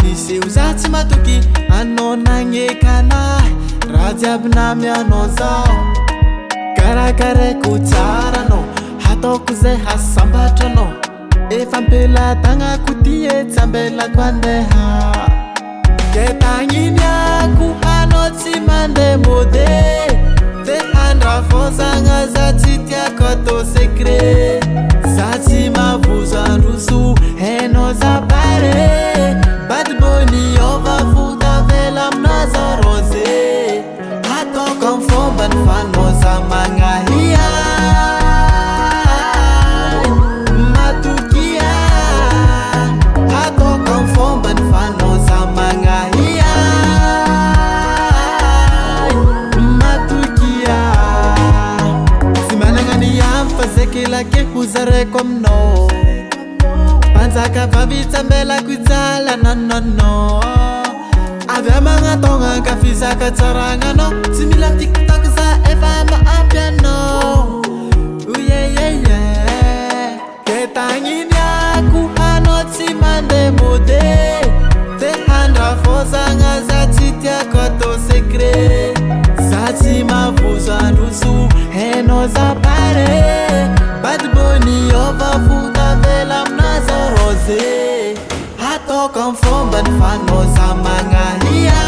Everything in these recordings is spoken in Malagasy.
Misy uzatsy matoky anao nagnekana rajiaby namy anao zao karakaraiko tsara anao hataoko zay hasambatra anao efa ampelatagnaako ty tsy ambelako andeha ke tagniniako anao tsy mandeha mode te handrafosagna za tsy tiako atao secret za tsy mavozo androso hainao za pare Bad Bunny ova futa vela amnaza rose Ataoko am fomba ny fanoza magnahia Matokia Ataoko am fomba ny fanoza magnahia Matokia Tsy managna ny fa zay kelake ho zareko aminao Panzaka vavitsa mbelako ijala nanano Avy magnatogna ka fizaka tsaragna anao Tsy mila TikTok za efa maampy anao Ke tagniniako anao tsy mandeha mode Te handrafosagna za tsy tiako atao secret Za tsy mavozo androso hainao za pare Bad Bunny ova futa vela amnaza rose Ataoko am fomba ny fanoza magnahia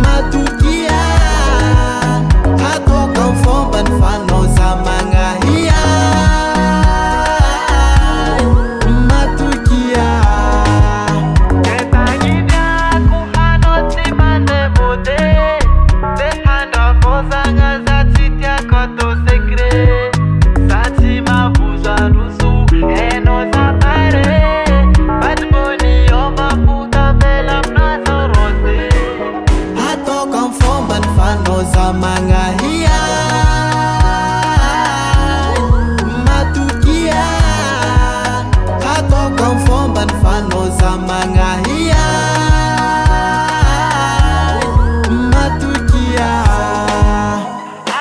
Matokia Ataoko am fomba ny fanoza magnahia Matokia Ke tagniniako anao tsy mandeha mode Te handrafosagna za tsy tiako atao secret Za tsy mavozo androso hainao za pare Bad Bunny ova futa vela amnaza rose Ataoko am fomba ny fanoza magnahia Matokia Ataoko am fomba ny fanoza magnahia Matokia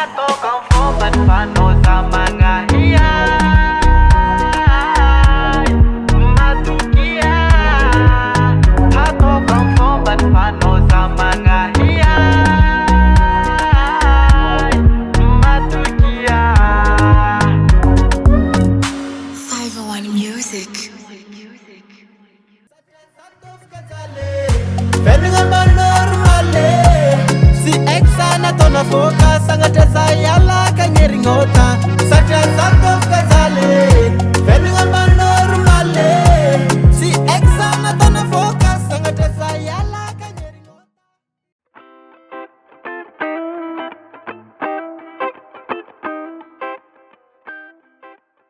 Ataoko am fomba ny fanoza magnahia Matokia Ataoko am fomba ny fanoza magnahia Matokia 501 Music. Vergna ma normale Si exa natona foka Sangatria za iala kagnerigna ota Satria za tovka zale